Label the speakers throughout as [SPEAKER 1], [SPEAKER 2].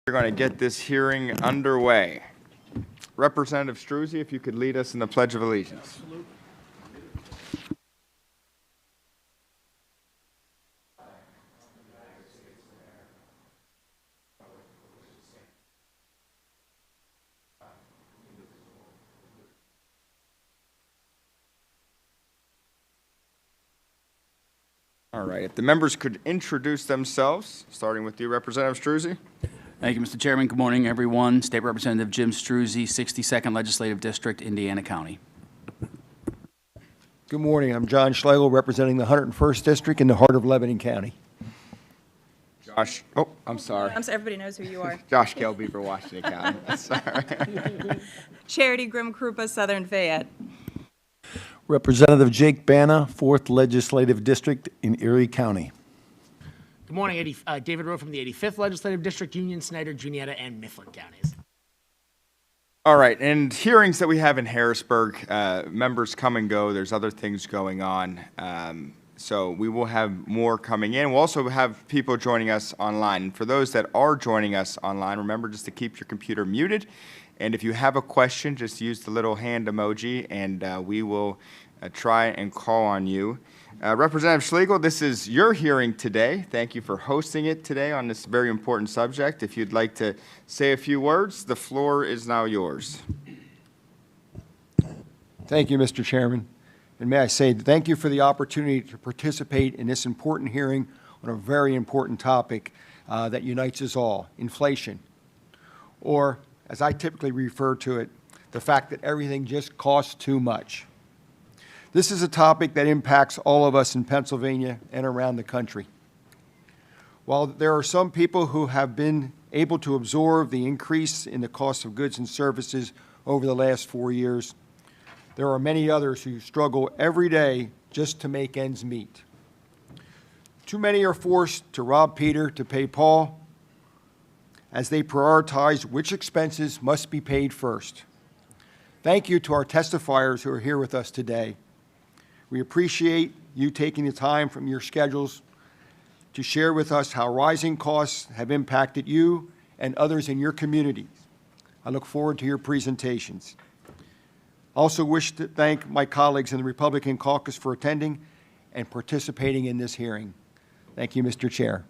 [SPEAKER 1] We're going to get this hearing underway. Representative Struzzi, if you could lead us in the Pledge of Allegiance. All right, if the members could introduce themselves, starting with you, Representative Struzzi.
[SPEAKER 2] Thank you, Mr. Chairman. Good morning, everyone. State Representative Jim Struzzi, 62nd Legislative District, Indiana County.
[SPEAKER 3] Good morning. I'm John Schlegel, representing the 101st District in the heart of Lebanon County.
[SPEAKER 1] Josh, I'm sorry.
[SPEAKER 4] Everybody knows who you are.
[SPEAKER 1] Josh Kelbeever, Washington County. Sorry.
[SPEAKER 4] Charity Grim Krupa, Southern Fayette.
[SPEAKER 3] Representative Jake Bana, 4th Legislative District in Erie County.
[SPEAKER 5] Good morning, David Rowe from the 85th Legislative District, Union, Snyder, Juniata, and Mifflin counties.
[SPEAKER 1] All right, and hearings that we have in Harrisburg, members come and go. There's other things going on. So we will have more coming in. We'll also have people joining us online. And for those that are joining us online, remember just to keep your computer muted. And if you have a question, just use the little hand emoji, and we will try and call on you. Representative Schlegel, this is your hearing today. Thank you for hosting it today on this very important subject. If you'd like to say a few words, the floor is now yours.
[SPEAKER 3] Thank you, Mr. Chairman. And may I say thank you for the opportunity to participate in this important hearing on a very important topic that unites us all, inflation. Or, as I typically refer to it, the fact that everything just costs too much. This is a topic that impacts all of us in Pennsylvania and around the country. While there are some people who have been able to absorb the increase in the cost of goods and services over the last 4 years, there are many others who struggle every day just to make ends meet. Too many are forced to rob Peter to pay Paul as they prioritize which expenses must be paid first. Thank you to our testifiers who are here with us today. We appreciate you taking the time from your schedules to share with us how rising costs have impacted you and others in your communities. I look forward to your presentations. I also wish to thank my colleagues in the Republican caucus for attending and participating in this hearing. Thank you, Mr. Chair.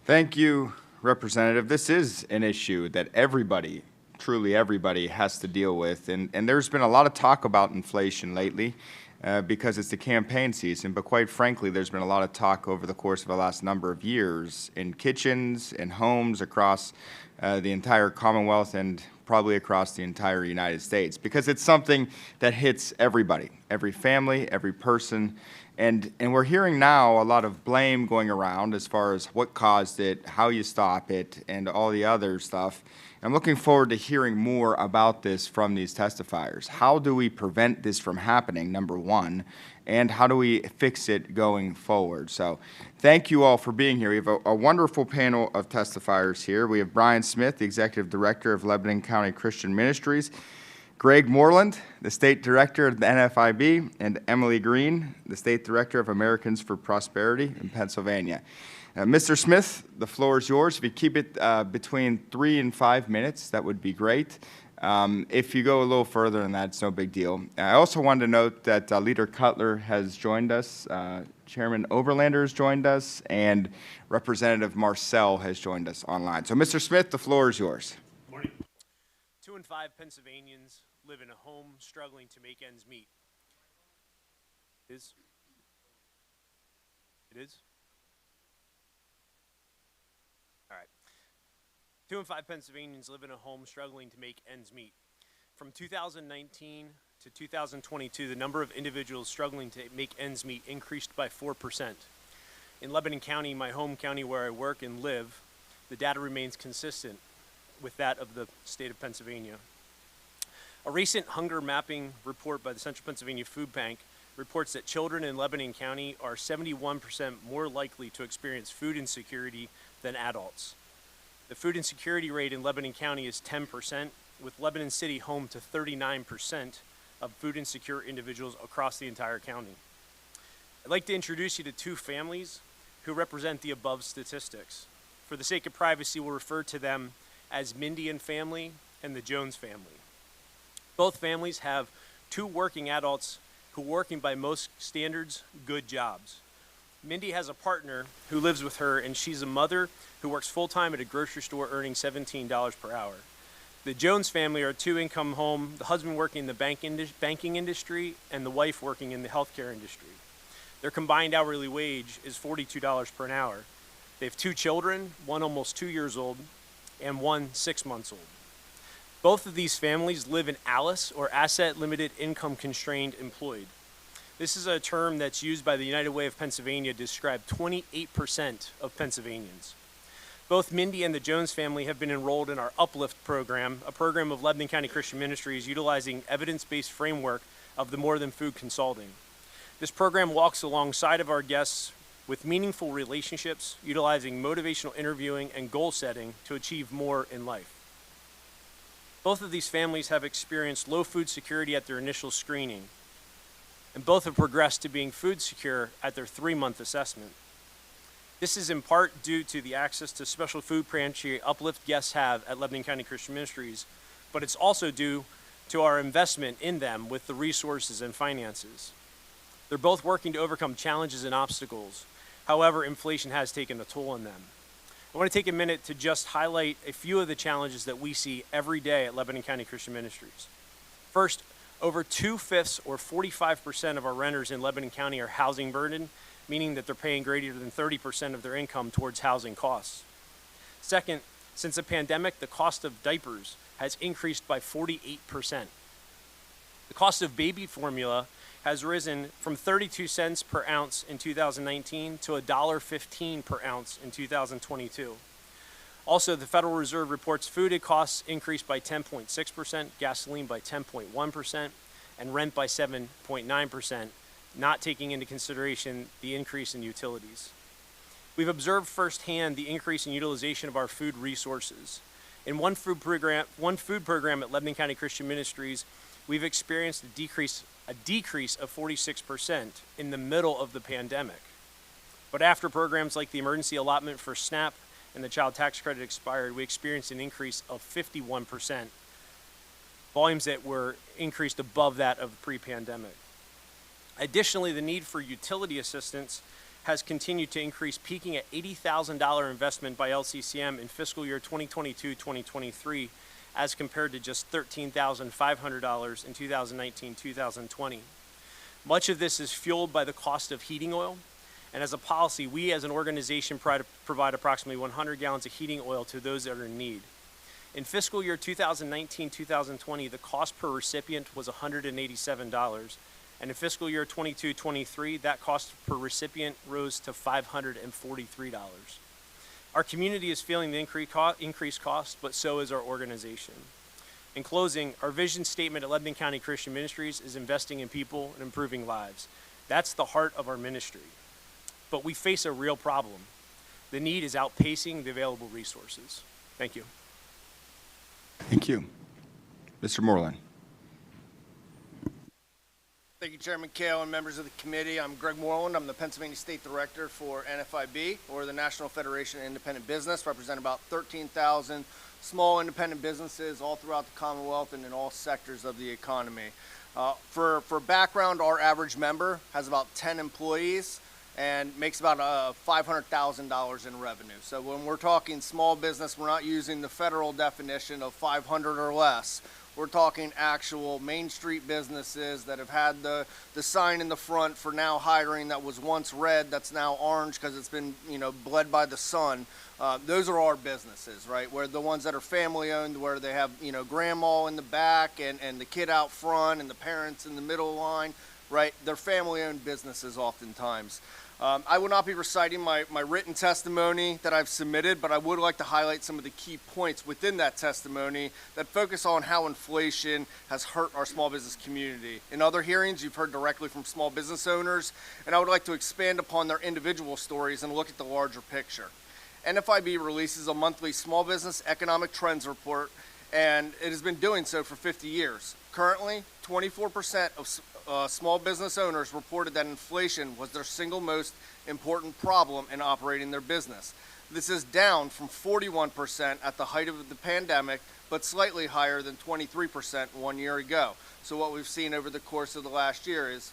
[SPEAKER 1] Thank you, Representative. This is an issue that everybody, truly everybody, has to deal with. And there's been a lot of talk about inflation lately. Because it's the campaign season, but quite frankly, there's been a lot of talk over the course of the last number of years in kitchens and homes across the entire Commonwealth and probably across the entire United States, because it's something that hits everybody, every family, every person. And we're hearing now a lot of blame going around as far as what caused it, how you stop it, and all the other stuff. I'm looking forward to hearing more about this from these testifiers. How do we prevent this from happening, number one, and how do we fix it going forward? So thank you all for being here. We have a wonderful panel of testifiers here. We have Brian Smith, the Executive Director of Lebanon County Christian Ministries, Greg Moreland, the State Director of the NFIB, and Emily Green, the State Director of Americans for Prosperity in Pennsylvania. Mr. Smith, the floor is yours. If you keep it between 3 and 5 minutes, that would be great. If you go a little further than that, it's no big deal. I also wanted to note that Leader Cutler has joined us, Chairman Overlander has joined us, and Representative Marcel has joined us online. So, Mr. Smith, the floor is yours.
[SPEAKER 6] Morning. 2 in 5 Pennsylvanians live in a home struggling to make ends meet. It is? 2 in 5 Pennsylvanians live in a home struggling to make ends meet. From 2019 to 2022, the number of individuals struggling to make ends meet increased by 4%. In Lebanon County, my home county where I work and live, the data remains consistent with that of the state of Pennsylvania. A recent hunger mapping report by the Central Pennsylvania Food Bank reports that children in Lebanon County are 71% more likely to experience food insecurity than adults. The food insecurity rate in Lebanon County is 10%, with Lebanon City home to 39% of food insecure individuals across the entire county. I'd like to introduce you to 2 families who represent the above statistics. For the sake of privacy, we'll refer to them as Mindy and family and the Jones family. Both families have 2 working adults who are working by most standards good jobs. Mindy has a partner who lives with her, and she's a mother who works full-time at a grocery store earning $17 per hour. The Jones family are a 2-income home, the husband working in the banking industry and the wife working in the healthcare industry. Their combined hourly wage is $42 per hour. They have 2 children, one almost 2 years old and one 6 months old. Both of these families live in ALICE, or Asset Limited Income Constrained Employed. This is a term that's used by the United Way of Pennsylvania to describe 28% of Pennsylvanians. Both Mindy and the Jones family have been enrolled in our Uplift program, a program of Lebanon County Christian Ministries utilizing evidence-based framework of the More Than Food Consulting. This program walks alongside of our guests with meaningful relationships, utilizing motivational interviewing and goal setting to achieve more in life. Both of these families have experienced low food security at their initial screening, and both have progressed to being food secure at their 3-month assessment. This is in part due to the access to special food pantry Uplift guests have at Lebanon County Christian Ministries, but it's also due to our investment in them with the resources and finances. They're both working to overcome challenges and obstacles. However, inflation has taken a toll on them. I want to take a minute to just highlight a few of the challenges that we see every day at Lebanon County Christian Ministries. First, over 2/5 or 45% of our renters in Lebanon County are housing burdened, meaning that they're paying greater than 30% of their income towards housing costs. Second, since the pandemic, the cost of diapers has increased by 48%. The cost of baby formula has risen from 32 cents per ounce in 2019 to $1.15 per ounce in 2022. Also, the Federal Reserve reports food costs increased by 10.6%, gasoline by 10.1%, and rent by 7.9%, not taking into consideration the increase in utilities. We've observed firsthand the increase in utilization of our food resources. In one food program at Lebanon County Christian Ministries, we've experienced a decrease of 46% in the middle of the pandemic. But after programs like the emergency allotment for SNAP and the child tax credit expired, we experienced an increase of 51%, volumes that were increased above that of pre-pandemic. Additionally, the need for utility assistance has continued to increase, peaking at $80,000 investment by LCCM in fiscal year 2022-2023, as compared to just $13,500 in 2019-2020. Much of this is fueled by the cost of heating oil, and as a policy, we as an organization provide approximately 100 gallons of heating oil to those that are in need. In fiscal year 2019-2020, the cost per recipient was $187, and in fiscal year 22-23, that cost per recipient rose to $543. Our community is feeling the increased cost, but so is our organization. In closing, our vision statement at Lebanon County Christian Ministries is investing in people and improving lives. That's the heart of our ministry. But we face a real problem. The need is outpacing the available resources. Thank you.
[SPEAKER 1] Thank you. Mr. Moreland.
[SPEAKER 7] Thank you, Chairman Kale and members of the committee. I'm Greg Moreland. I'm the Pennsylvania State Director for NFIB, or the National Federation of Independent Business. Represent about 13,000 small independent businesses all throughout the Commonwealth and in all sectors of the economy. For background, our average member has about 10 employees and makes about $500,000 in revenue. So when we're talking small business, we're not using the federal definition of 500 or less. We're talking actual Main Street businesses that have had the sign in the front for now hiring that was once red, that's now orange because it's been, bled by the sun. Those are our businesses, right? Where the ones that are family owned, where they have, grandma in the back and the kid out front and the parents in the middle line, right? They're family owned businesses oftentimes. I will not be reciting my written testimony that I've submitted, but I would like to highlight some of the key points within that testimony that focus on how inflation has hurt our small business community. In other hearings, you've heard directly from small business owners, and I would like to expand upon their individual stories and look at the larger picture. NFIB releases a monthly small business economic trends report, and it has been doing so for 50 years. Currently, 24% small business owners reported that inflation was their single most important problem in operating their business. This is down from 41% at the height of the pandemic, but slightly higher than 23% 1 year ago. So what we've seen over the course of the last year is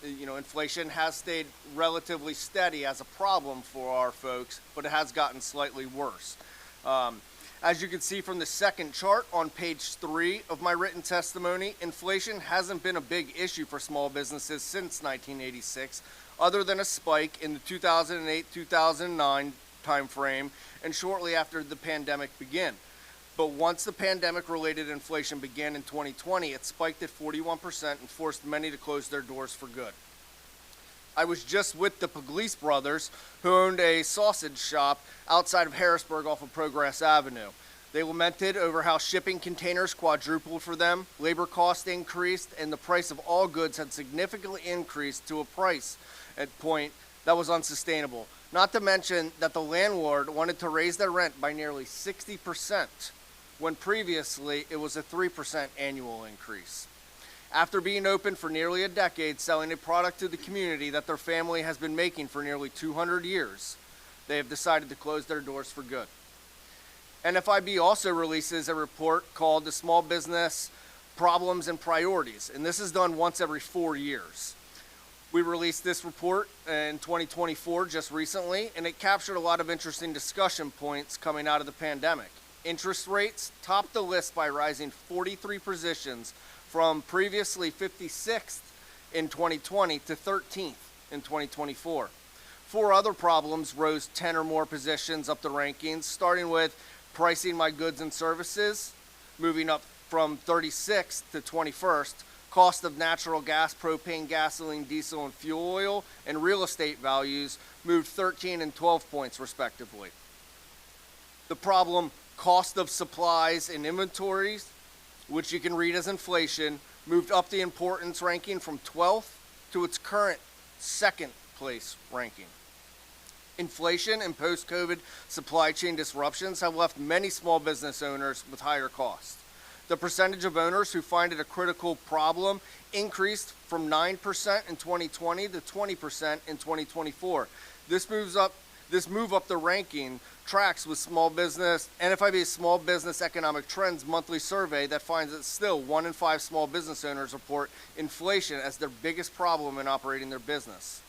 [SPEAKER 7] inflation has stayed relatively steady as a problem for our folks, but it has gotten slightly worse. As you can see from the second chart on page 3 of my written testimony, inflation hasn't been a big issue for small businesses since 1986, other than a spike in the 2008-2009 timeframe and shortly after the pandemic began. But once the pandemic-related inflation began in 2020, it spiked at 41% and forced many to close their doors for good. I was just with the Pugliese brothers, who owned a sausage shop outside of Harrisburg off of Progress Avenue. They lamented over how shipping containers quadrupled for them, labor costs increased, and the price of all goods had significantly increased to a price at point that was unsustainable. Not to mention that the landlord wanted to raise their rent by nearly 60%, when previously it was a 3% annual increase. After being open for nearly a decade, selling a product to the community that their family has been making for nearly 200 years, they have decided to close their doors for good. NFIB also releases a report called the Small Business Problems and Priorities, and this is done once every 4 years. We released this report in 2024 just recently, and it captured a lot of interesting discussion points coming out of the pandemic. Interest rates topped the list by rising 43 positions from previously 56th in 2020 to 13th in 2024. 4 other problems rose 10 or more positions up the rankings, starting with pricing my goods and services, moving up from 36th to 21st, cost of natural gas, propane, gasoline, diesel, and fuel oil, and real estate values moved 13 and 12 points respectively. The problem cost of supplies and inventories, which you can read as inflation, moved up the importance ranking from 12th to its current 2nd place ranking. Inflation and post-COVID supply chain disruptions have left many small business owners with higher costs. The percentage of owners who find it a critical problem increased from 9% in 2020 to 20% in 2024. This move up the ranking tracks with NFIB's Small Business Economic Trends monthly survey that finds that still 1 in 5 small business owners report inflation as their biggest problem in operating their business.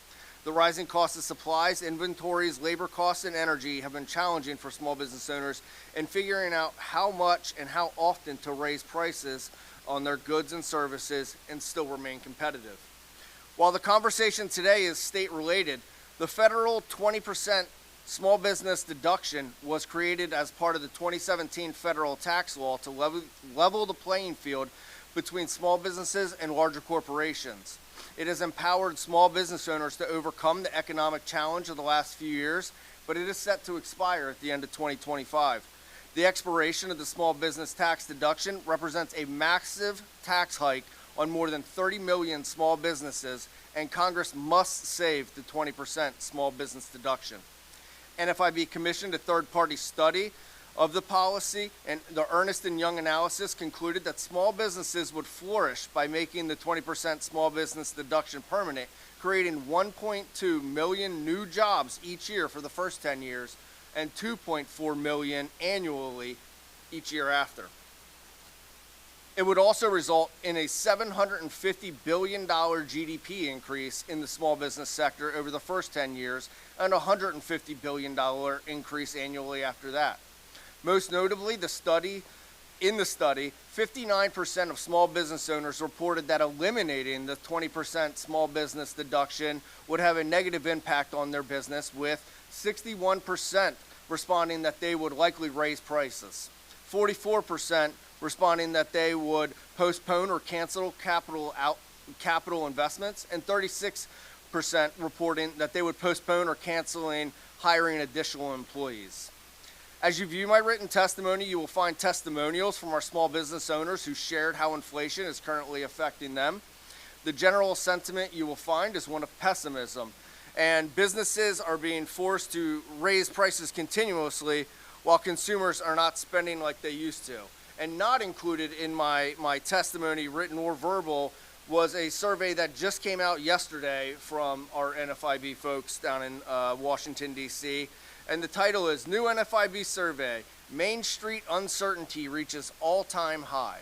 [SPEAKER 7] The rising cost of supplies, inventories, labor costs, and energy have been challenging for small business owners in figuring out how much and how often to raise prices on their goods and services and still remain competitive. While the conversation today is state-related, the federal 20% small business deduction was created as part of the 2017 federal tax law to level the playing field between small businesses and larger corporations. It has empowered small business owners to overcome the economic challenge of the last few years, but it is set to expire at the end of 2025. The expiration of the small business tax deduction represents a massive tax hike on more than 30 million small businesses, and Congress must save the 20% small business deduction. NFIB commissioned a third-party study of the policy, and the Ernst & Young analysis concluded that small businesses would flourish by making the 20% small business deduction permanent, creating 1.2 million new jobs each year for the first 10 years and 2.4 million annually each year after. It would also result in a $750 billion GDP increase in the small business sector over the first 10 years and a $150 billion increase annually after that. Most notably, in the study, 59% of small business owners reported that eliminating the 20% small business deduction would have a negative impact on their business, with 61% responding that they would likely raise prices, 44% responding that they would postpone or cancel capital investments, and 36% reporting that they would postpone or canceling hiring additional employees. As you view my written testimony, you will find testimonials from our small business owners who shared how inflation is currently affecting them. The general sentiment you will find is one of pessimism, and businesses are being forced to raise prices continuously while consumers are not spending like they used to. And not included in my testimony, written or verbal, was a survey that just came out yesterday from our NFIB folks down in Washington, D.C. And the title is New NFIB Survey, Main Street Uncertainty Reaches All-Time High.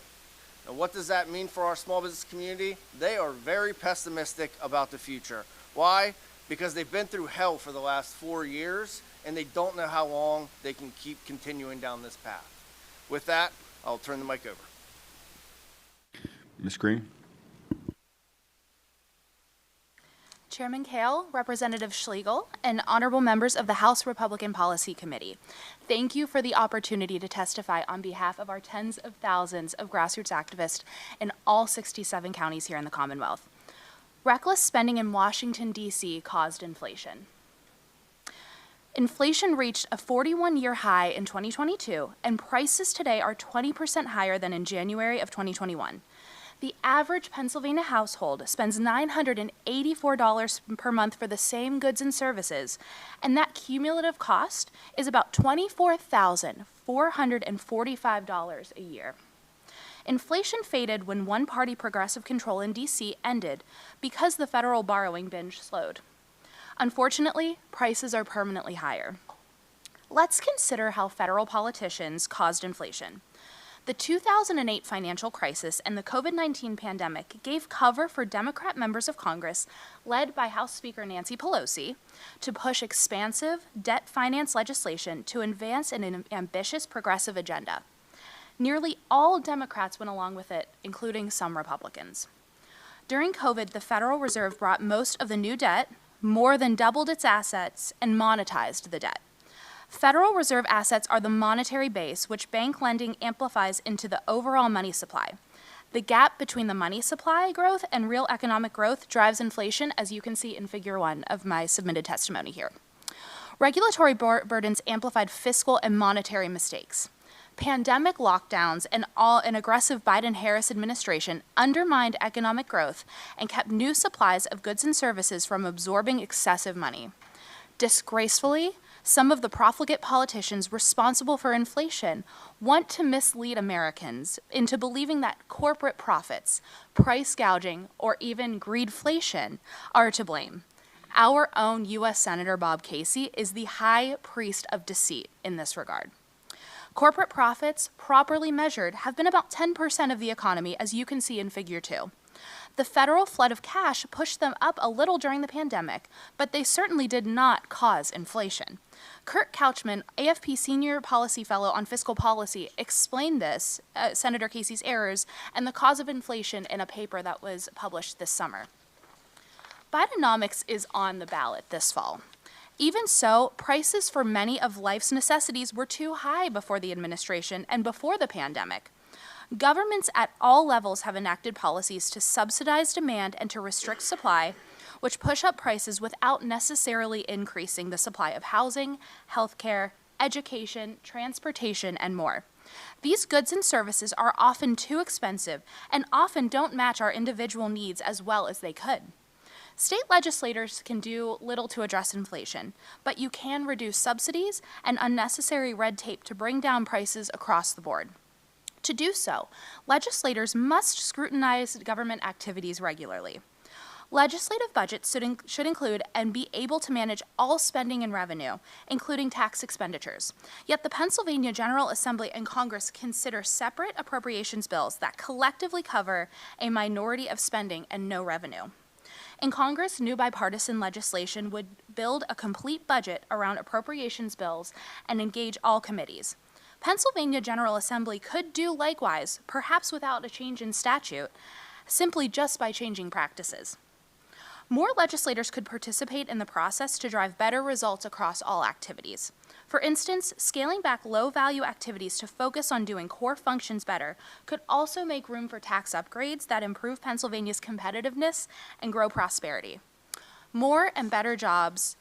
[SPEAKER 7] Now, what does that mean for our small business community? They are very pessimistic about the future. Why? Because they've been through hell for the last 4 years, and they don't know how long they can keep continuing down this path. With that, I'll turn the mic over.
[SPEAKER 1] Ms. Green?
[SPEAKER 8] Chairman Kale, Representative Schlegel, and honorable members of the House Republican Policy Committee, thank you for the opportunity to testify on behalf of our tens of thousands of grassroots activists in all 67 counties here in the Commonwealth. Reckless spending in Washington, D.C. caused inflation. Inflation reached a 41-year high in 2022, and prices today are 20% higher than in January of 2021. The average Pennsylvania household spends $984 per month for the same goods and services, and that cumulative cost is about $24,445 a year. Inflation faded when one-party progressive control in D.C. ended because the federal borrowing binge slowed. Unfortunately, prices are permanently higher. Let's consider how federal politicians caused inflation. The 2008 financial crisis and the COVID-19 pandemic gave cover for Democrat members of Congress, led by House Speaker Nancy Pelosi, to push expansive debt finance legislation to advance an ambitious progressive agenda. Nearly all Democrats went along with it, including some Republicans. During COVID, the Federal Reserve brought most of the new debt, more than doubled its assets, and monetized the debt. Federal Reserve assets are the monetary base which bank lending amplifies into the overall money supply. The gap between the money supply growth and real economic growth drives inflation, as you can see in Figure 1 of my submitted testimony here. Regulatory burdens amplified fiscal and monetary mistakes. Pandemic lockdowns and an aggressive Biden-Harris administration undermined economic growth and kept new supplies of goods and services from absorbing excessive money. Disgracefully, some of the profligate politicians responsible for inflation want to mislead Americans into believing that corporate profits, price gouging, or even greedflation are to blame. Our own U.S. Senator Bob Casey is the high priest of deceit in this regard. Corporate profits, properly measured, have been about 10% of the economy, as you can see in Figure 2. The federal flood of cash pushed them up a little during the pandemic, but they certainly did not cause inflation. Kurt Couchman, AFP Senior Policy Fellow on Fiscal Policy, explained this, Senator Casey's errors, and the cause of inflation in a paper that was published this summer. Bidenomics is on the ballot this fall. Even so, prices for many of life's necessities were too high before the administration and before the pandemic. Governments at all levels have enacted policies to subsidize demand and to restrict supply, which push up prices without necessarily increasing the supply of housing, healthcare, education, transportation, and more. These goods and services are often too expensive and often don't match our individual needs as well as they could. State legislators can do little to address inflation, but you can reduce subsidies and unnecessary red tape to bring down prices across the board. To do so, legislators must scrutinize government activities regularly. Legislative budgets should include and be able to manage all spending and revenue, including tax expenditures. Yet the Pennsylvania General Assembly and Congress consider separate appropriations bills that collectively cover a minority of spending and no revenue. In Congress, new bipartisan legislation would build a complete budget around appropriations bills and engage all committees. Pennsylvania General Assembly could do likewise, perhaps without a change in statute, simply just by changing practices. More legislators could participate in the process to drive better results across all activities. For instance, scaling back low-value activities to focus on doing core functions better could also make room for tax upgrades that improve Pennsylvania's competitiveness and grow prosperity. More and better jobs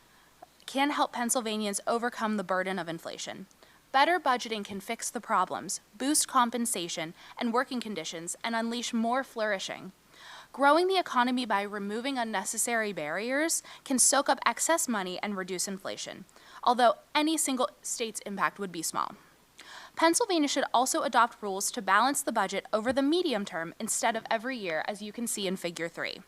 [SPEAKER 8] can help Pennsylvanians overcome the burden of inflation. Better budgeting can fix the problems, boost compensation and working conditions, and unleash more flourishing. Growing the economy by removing unnecessary barriers can soak up excess money and reduce inflation, although any single state's impact would be small. Pennsylvania should also adopt rules to balance the budget over the medium term instead of every year, as you can see in Figure 3.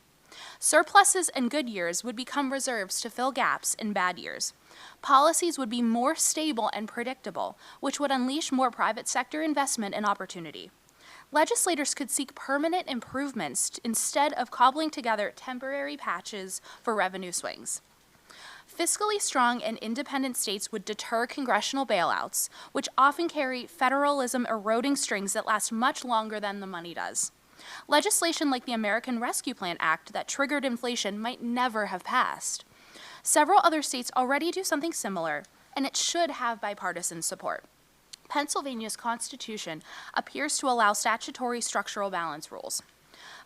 [SPEAKER 8] Surpluses in good years would become reserves to fill gaps in bad years. Policies would be more stable and predictable, which would unleash more private sector investment and opportunity. Legislators could seek permanent improvements instead of cobbling together temporary patches for revenue swings. Fiscally strong and independent states would deter congressional bailouts, which often carry federalism eroding strings that last much longer than the money does. Legislation like the American Rescue Plan Act that triggered inflation might never have passed. Several other states already do something similar, and it should have bipartisan support. Pennsylvania's Constitution appears to allow statutory structural balance rules.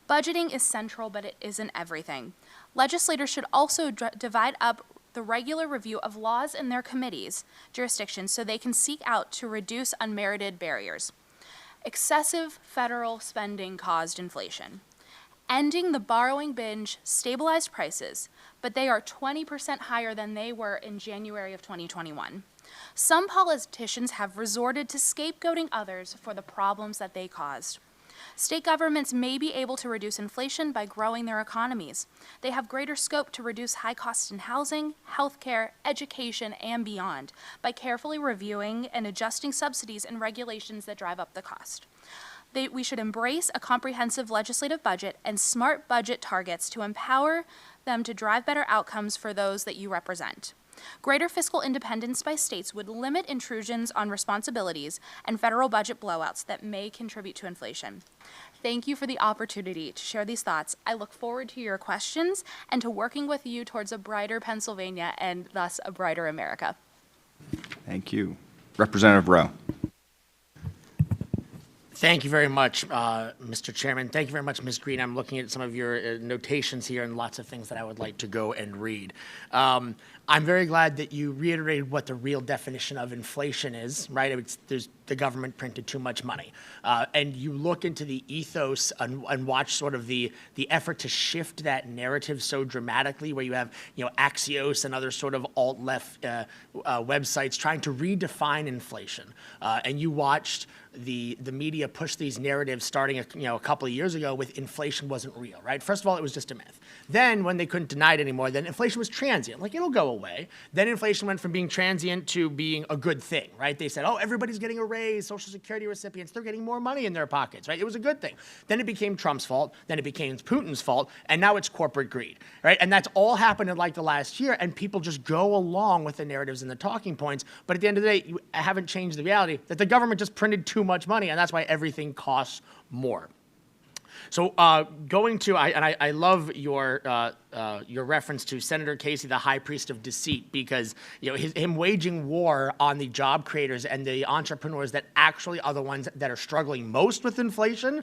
[SPEAKER 8] Budgeting is central, but it isn't everything. Legislators should also divide up the regular review of laws in their committees' jurisdictions so they can seek out to reduce unmerited barriers. Excessive federal spending caused inflation. Ending the borrowing binge stabilized prices, but they are 20% higher than they were in January of 2021. Some politicians have resorted to scapegoating others for the problems that they caused. State governments may be able to reduce inflation by growing their economies. They have greater scope to reduce high costs in housing, healthcare, education, and beyond by carefully reviewing and adjusting subsidies and regulations that drive up the cost. We should embrace a comprehensive legislative budget and smart budget targets to empower them to drive better outcomes for those that you represent. Greater fiscal independence by states would limit intrusions on responsibilities and federal budget blowouts that may contribute to inflation. Thank you for the opportunity to share these thoughts. I look forward to your questions and to working with you towards a brighter Pennsylvania and thus a brighter America.
[SPEAKER 1] Thank you. Representative Rowe.
[SPEAKER 5] Thank you very much, Mr. Chairman. Thank you very much, Ms. Green. I'm looking at some of your notations here and lots of things that I would like to go and read. I'm very glad that you reiterated what the real definition of inflation is, right? The government printed too much money. And you look into the ethos and watch sort of the effort to shift that narrative so dramatically, where you have, Axios and other sort of alt-left websites trying to redefine inflation. And you watched the media push these narratives starting a couple of years ago with inflation wasn't real, right? First of all, it was just a myth. Then when they couldn't deny it anymore, then inflation was transient, like it'll go away. Then inflation went from being transient to being a good thing, right? They said, oh, everybody's getting a raise, Social Security recipients, they're getting more money in their pockets, right? It was a good thing. Then it became Trump's fault, then it became Putin's fault, and now it's corporate greed, right? And that's all happened in like the last year, and people just go along with the narratives and the talking points, but at the end of the day, you haven't changed the reality that the government just printed too much money, and that's why everything costs more. So I love your reference to Senator Casey, the high priest of deceit, because him waging war on the job creators and the entrepreneurs that actually are the ones that are struggling most with inflation,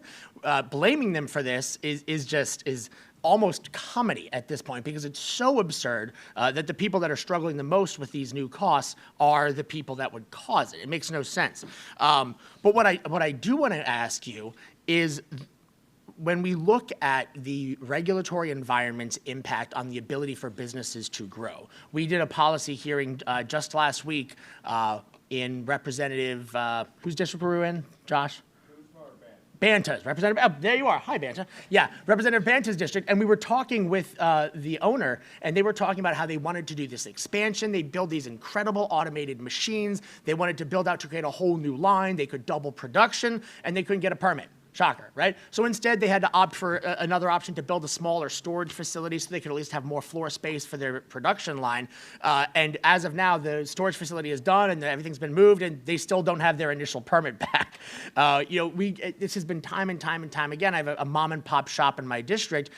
[SPEAKER 5] blaming them for this is almost comedy at this point, because it's so absurd that the people that are struggling the most with these new costs are the people that would cause it. It makes no sense. But what I do want to ask you is, when we look at the regulatory environment's impact on the ability for businesses to grow, we did a policy hearing just last week in Representative, whose district were we in, Josh? Banta's, Representative, there you are, hi Banta. Yeah, Representative Banta's district, and we were talking with the owner, and they were talking about how they wanted to do this expansion. They'd build these incredible automated machines. They wanted to build out to create a whole new line. They could double production, and they couldn't get a permit. Shocker, right? So instead, they had to opt for another option to build a smaller storage facility so they could at least have more floor space for their production line. And as of now, the storage facility is done and everything's been moved, and they still don't have their initial permit back. This has been time and time and time again. I have a mom and pop shop in my district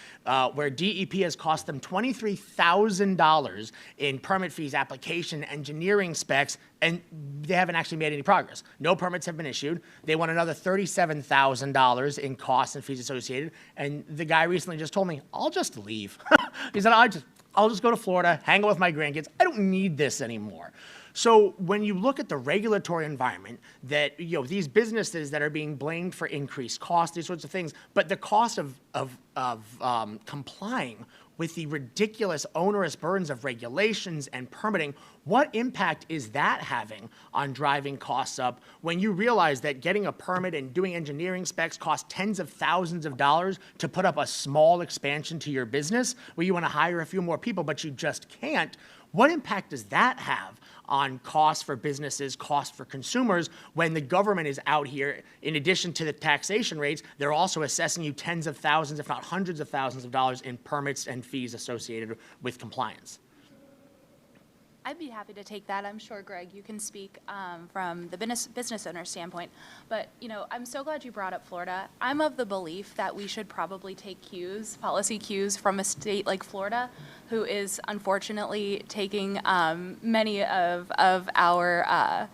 [SPEAKER 5] where DEP has cost them $23,000 in permit fees, application, engineering specs, and they haven't actually made any progress. No permits have been issued. They want another $37,000 in costs and fees associated. And the guy recently just told me, I'll just leave. He said, I'll just go to Florida, hang out with my grandkids. I don't need this anymore. So when you look at the regulatory environment, that these businesses that are being blamed for increased costs, these sorts of things, but the cost of complying with the ridiculous onerous burdens of regulations and permitting, what impact is that having on driving costs up when you realize that getting a permit and doing engineering specs costs tens of thousands of dollars to put up a small expansion to your business where you want to hire a few more people, but you just can't? What impact does that have on costs for businesses, costs for consumers, when the government is out here, in addition to the taxation rates, they're also assessing you tens of thousands, if not hundreds of thousands of dollars in permits and fees associated with compliance?
[SPEAKER 8] I'd be happy to take that. I'm sure, Greg, you can speak from the business owner standpoint. But, you know, I'm so glad you brought up Florida. I'm of the belief that we should probably take policy cues from a state like Florida, who is unfortunately taking many of our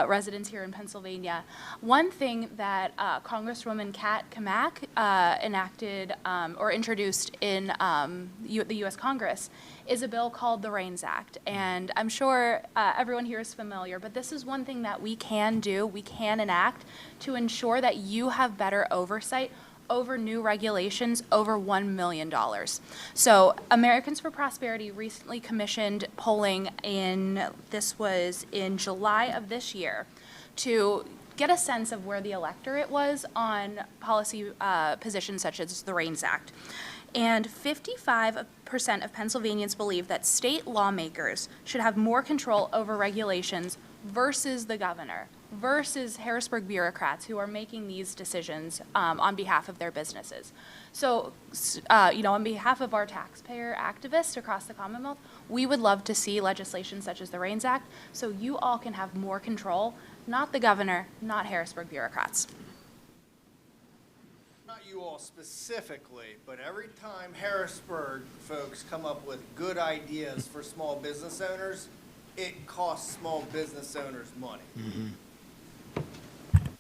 [SPEAKER 8] residents here in Pennsylvania. One thing that Congresswoman Kat Kamak enacted or introduced in the U.S. Congress is a bill called the REINS Act. And I'm sure everyone here is familiar, but this is one thing that we can do, we can enact to ensure that you have better oversight over new regulations over $1 million. So Americans for Prosperity recently commissioned polling this was in July of this year, to get a sense of where the electorate was on policy positions such as the REINS Act. And 55% of Pennsylvanians believe that state lawmakers should have more control over regulations versus the governor, versus Harrisburg bureaucrats who are making these decisions on behalf of their businesses. So, you know, on behalf of our taxpayer activists across the Commonwealth, we would love to see legislation such as the REINS Act so you all can have more control, not the governor, not Harrisburg bureaucrats.
[SPEAKER 7] Not you all specifically, but every time Harrisburg folks come up with good ideas for small business owners, it costs small business owners money.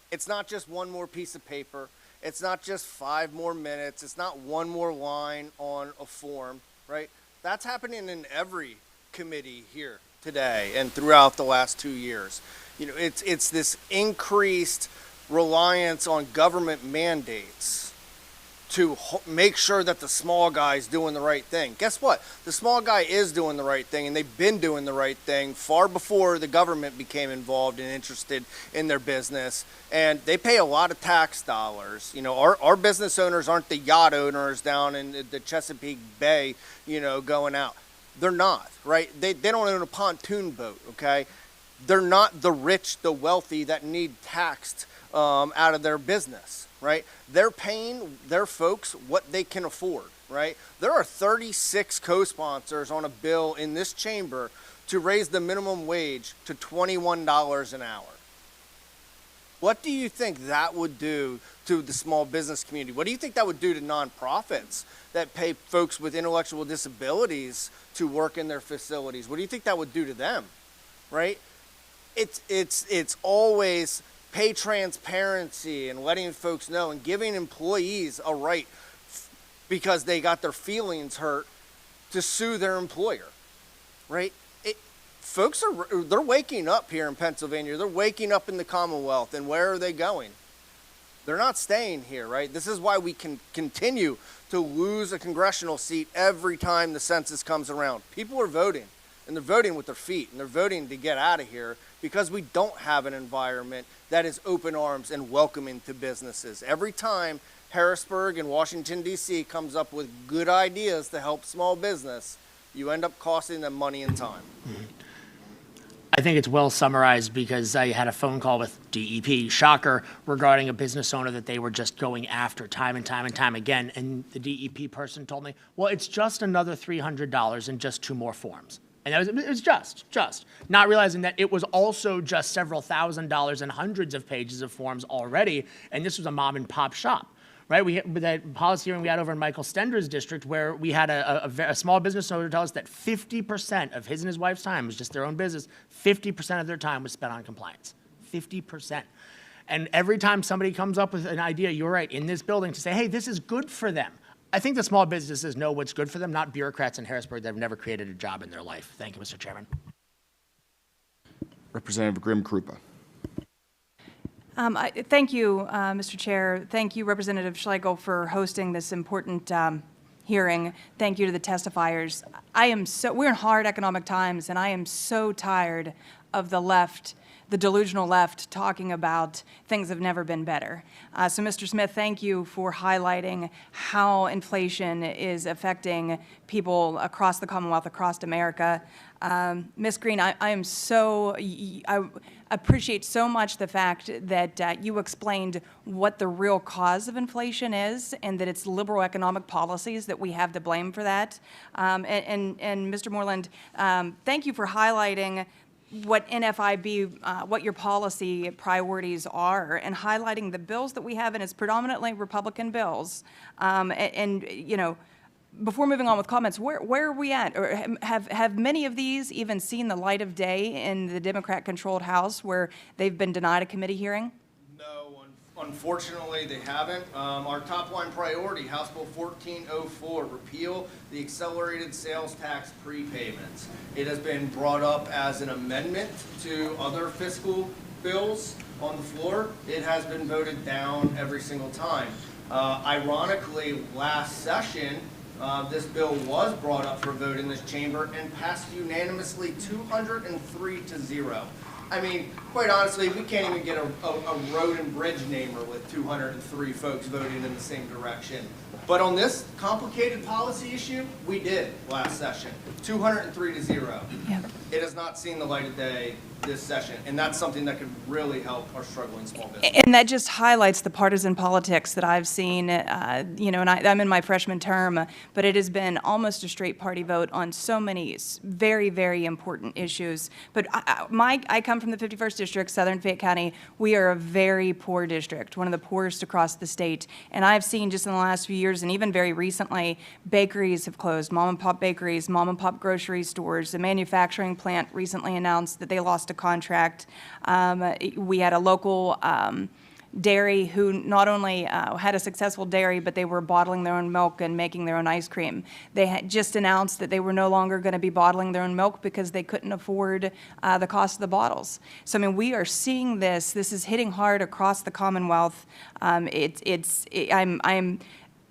[SPEAKER 7] It's not just one more piece of paper. It's not just 5 more minutes. It's not one more line on a form, right? That's happening in every committee here today and throughout the last 2 years. You know, it's this increased reliance on government mandates to make sure that the small guy is doing the right thing. Guess what? The small guy is doing the right thing, and they've been doing the right thing far before the government became involved and interested in their business. And they pay a lot of tax dollars. You know, our business owners aren't the yacht owners down in the Chesapeake Bay, you know, going out. They're not, right? They don't own a pontoon boat, okay? They're not the rich, the wealthy that need taxed out of their business, right? They're paying their folks what they can afford, right? There are 36 co-sponsors on a bill in this chamber to raise the minimum wage to $21 an hour. What do you think that would do to the small business community? What do you think that would do to nonprofits that pay folks with intellectual disabilities to work in their facilities? What do you think that would do to them, right? It's always pay transparency and letting folks know and giving employees a right because they got their feelings hurt to sue their employer, right? Folks they're waking up here in Pennsylvania. They're waking up in the Commonwealth, and where are they going? They're not staying here, right? This is why we can continue to lose a congressional seat every time the census comes around. People are voting, and they're voting with their feet, and they're voting to get out of here because we don't have an environment that is open arms and welcoming to businesses. Every time Harrisburg and Washington, D.C. comes up with good ideas to help small business, you end up costing them money and time.
[SPEAKER 5] I think it's well summarized because I had a phone call with DEP, shocker, regarding a business owner that they were just going after time and time and time again. And the DEP person told me, well, it's just another $300 and just 2 more forms. And it was just, not realizing that it was also just several $1,000s and hundreds of pages of forms already. And this was a mom and pop shop. Right, we had that policy hearing we had over in Michael Stender's district where we had a small business owner tell us that 50% of his and his wife's time was just their own business. 50% of their time was spent on compliance. 50%. And every time somebody comes up with an idea, you're right, in this building to say, hey, this is good for them. I think the small businesses know what's good for them, not bureaucrats in Harrisburg that have never created a job in their life. Thank you, Mr. Chairman.
[SPEAKER 1] Representative Grimm Krupa.
[SPEAKER 4] Thank you, Mr. Chair. Thank you, Representative Schlegel, for hosting this important hearing. Thank you to the testifiers. We're in hard economic times, and I am so tired of the left, the delusional left, talking about things have never been better. So, Mr. Smith, thank you for highlighting how inflation is affecting people across the Commonwealth, across America. Ms. Green, I appreciate so much the fact that you explained what the real cause of inflation is, and that it's liberal economic policies that we have to blame for that. And Mr. Moreland, thank you for highlighting what NFIB, what your policy priorities are, and highlighting the bills that we have, and it's predominantly Republican bills. And you know, before moving on with comments, where are we at? Or have many of these even seen the light of day in the Democrat-controlled House, where they've been denied a committee hearing?
[SPEAKER 7] No, unfortunately, they haven't. Our top line priority, House Bill 1404, repeal the accelerated sales tax prepayments. It has been brought up as an amendment to other fiscal bills on the floor. It has been voted down every single time. Ironically, last session, this bill was brought up for vote in this chamber and passed unanimously 203-0. I mean, quite honestly, we can't even get a road and bridge namer with 203 folks voting in the same direction. But on this complicated policy issue, we did last session, 203-0.
[SPEAKER 4] Yeah.
[SPEAKER 7] It has not seen the light of day this session, and that's something that could really help our struggling small business.
[SPEAKER 4] And that just highlights the partisan politics that I've seen, you know, and I'm in my freshman term, but it has been almost a straight party vote on so many very, very important issues. But I come from the 51st District, Southern Fayette County. We are a very poor district, one of the poorest across the state. And I've seen just in the last few years, and even very recently, bakeries have closed, mom and pop bakeries, mom and pop grocery stores. The manufacturing plant recently announced that they lost a contract. We had a local dairy who not only had a successful dairy, but they were bottling their own milk and making their own ice cream. They had just announced that they were no longer going to be bottling their own milk because they couldn't afford the cost of the bottles. So, I mean, we are seeing this. This is hitting hard across the Commonwealth. I'm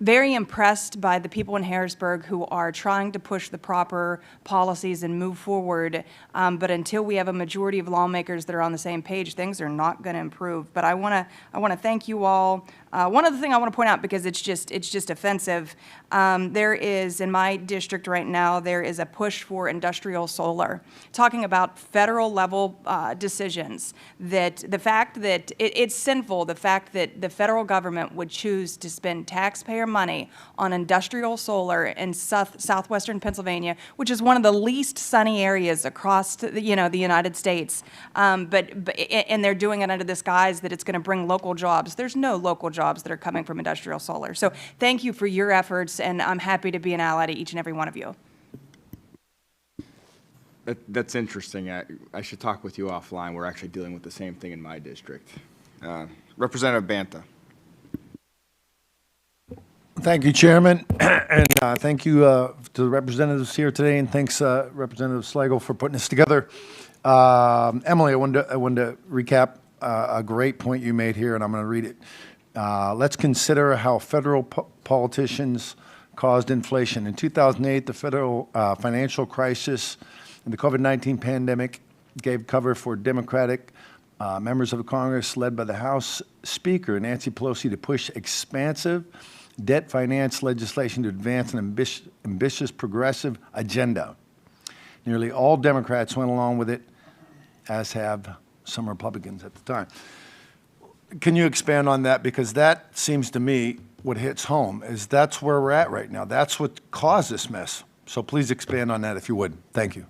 [SPEAKER 4] very impressed by the people in Harrisburg who are trying to push the proper policies and move forward. But until we have a majority of lawmakers that are on the same page, things are not going to improve. But I want to thank you all. One other thing I want to point out, because it's just offensive. There is, in my district right now, there is a push for industrial solar, talking about federal level decisions. That the fact that it's sinful, the fact that the federal government would choose to spend taxpayer money on industrial solar in southwestern Pennsylvania, which is one of the least sunny areas across the United States. And they're doing it under this guise that it's going to bring local jobs. There's no local jobs that are coming from industrial solar. So thank you for your efforts, and I'm happy to be an ally to each and every one of you.
[SPEAKER 1] That's interesting. I should talk with you offline. We're actually dealing with the same thing in my district. Representative Banta.
[SPEAKER 9] Thank you, Chairman, and thank you to the representatives here today, and thanks, Representative Slagle, for putting this together. Emily, I wanted to recap a great point you made here, and I'm going to read it. Let's consider how federal politicians caused inflation. In 2008, the federal financial crisis and the COVID-19 pandemic gave cover for Democratic members of Congress led by the House Speaker, Nancy Pelosi, to push expansive debt finance legislation to advance an ambitious progressive agenda. Nearly all Democrats went along with it, as have some Republicans at the time. Can you expand on that? Because that seems to me what hits home is that's where we're at right now. That's what caused this mess. So please expand on that if you would. Thank you.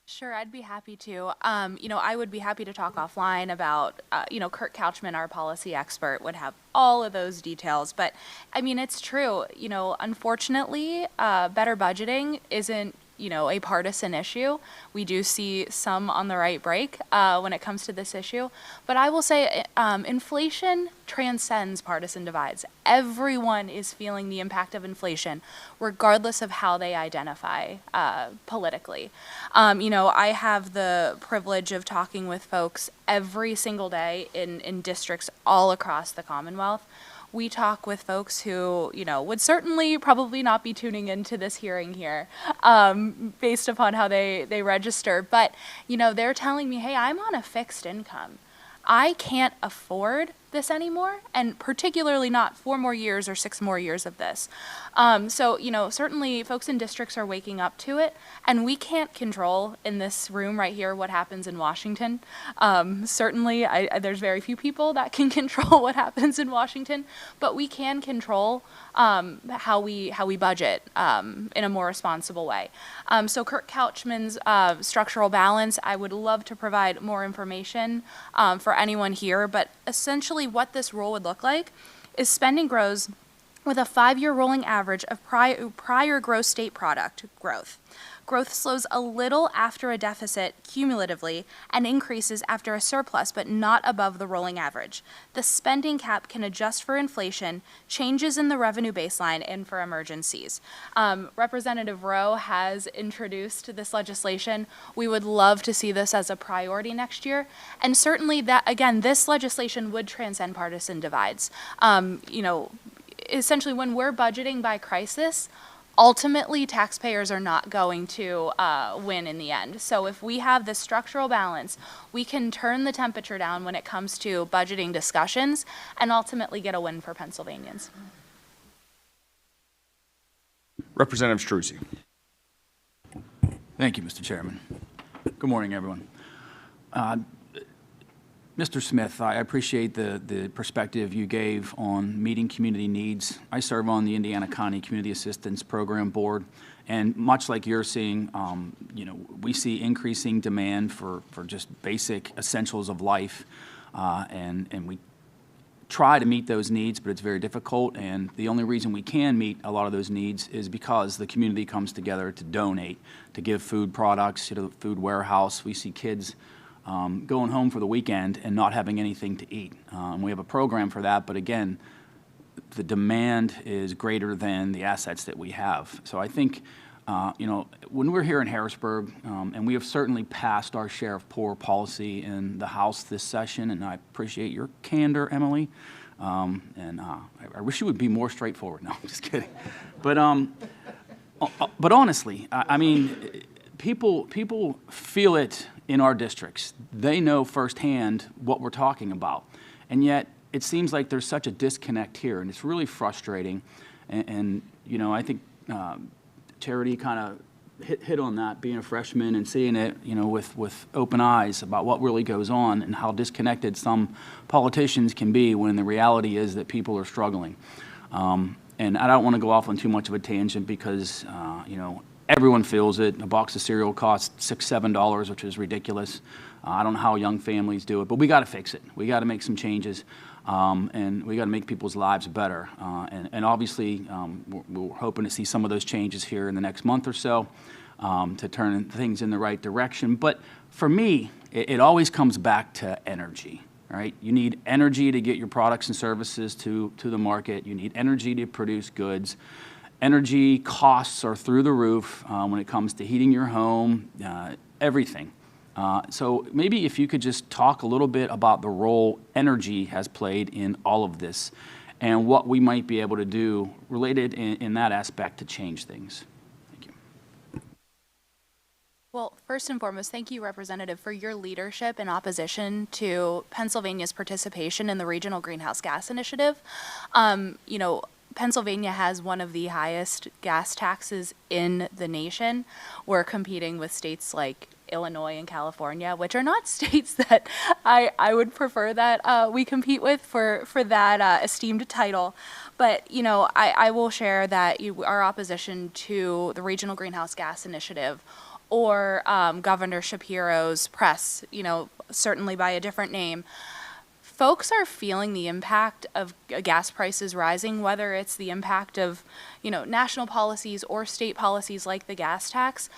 [SPEAKER 8] Sure, I'd be happy to. I would be happy to talk offline about, Kurt Couchman, our policy expert, would have all of those details. But, I mean, it's true. Unfortunately, better budgeting isn't, a partisan issue. We do see some on the right break when it comes to this issue. But I will say inflation transcends partisan divides. Everyone is feeling the impact of inflation, regardless of how they identify politically. I have the privilege of talking with folks every single day in districts all across the Commonwealth, we talk with folks who, would certainly probably not be tuning into this hearing here, based upon how they register. But, they're telling me, hey, I'm on a fixed income. I can't afford this anymore, and particularly not 4 more years or 6 more years of this. So, certainly folks in districts are waking up to it, and we can't control in this room right here what happens in Washington. Certainly, there's very few people that can control what happens in Washington, but we can control how we budget in a more responsible way. So Kirk Couchman's structural balance, I would love to provide more information for anyone here, but essentially what this rule would look like is spending grows with a 5-year rolling average of prior gross state product growth. Growth slows a little after a deficit cumulatively and increases after a surplus, but not above the rolling average. The spending cap can adjust for inflation, changes in the revenue baseline, and for emergencies. Representative Rowe has introduced this legislation. We would love to see this as a priority next year. And certainly that, again, this legislation would transcend partisan divides. Essentially when we're budgeting by crisis, ultimately, taxpayers are not going to win in the end. So if we have this structural balance, we can turn the temperature down when it comes to budgeting discussions and ultimately get a win for Pennsylvanians.
[SPEAKER 1] Representative Struzzi.
[SPEAKER 2] Thank you, Mr. Chairman. Good morning, everyone. Mr. Smith, I appreciate the perspective you gave on meeting community needs. I serve on the Indiana County Community Assistance Program Board, and much like you're seeing, we see increasing demand for just basic essentials of life, and we try to meet those needs, but it's very difficult, and the only reason we can meet a lot of those needs is because the community comes together to donate, to give food products to the food warehouse. We see kids going home for the weekend and not having anything to eat. We have a program for that, but again, the demand is greater than the assets that we have. So I think, when we're here in Harrisburg, and we have certainly passed our share of poor policy in the House this session, and I appreciate your candor, Emily, and I wish you would be more straightforward. No, I'm just kidding. But honestly, I mean, people feel it in our districts. They know firsthand what we're talking about. And yet, it seems like there's such a disconnect here, and it's really frustrating. And I think Charity kind of hit on that, being a freshman and seeing it, with open eyes about what really goes on and how disconnected some politicians can be when the reality is that people are struggling. And I don't want to go off on too much of a tangent because, everyone feels it. A box of cereal costs $6, $7, which is ridiculous. I don't know how young families do it, but we got to fix it. We got to make some changes, and we got to make people's lives better. And obviously, we're hoping to see some of those changes here in the next month or so to turn things in the right direction. But for me, it always comes back to energy. Right? You need energy to get your products and services to the market. You need energy to produce goods. Energy costs are through the roof when it comes to heating your home, everything. So maybe if you could just talk a little bit about the role energy has played in all of this and what we might be able to do related in that aspect to change things. Thank you.
[SPEAKER 8] Well, first and foremost, thank you, Representative, for your leadership in opposition to Pennsylvania's participation in the Regional Greenhouse Gas Initiative. Pennsylvania has one of the highest gas taxes in the nation. We're competing with states like Illinois and California, which are not states that I would prefer that we compete with for that esteemed title. But, I will share that our opposition to the Regional Greenhouse Gas Initiative or Governor Shapiro's press, certainly by a different name, folks are feeling the impact of gas prices rising, whether it's the impact of, national policies or state policies like the gas tax.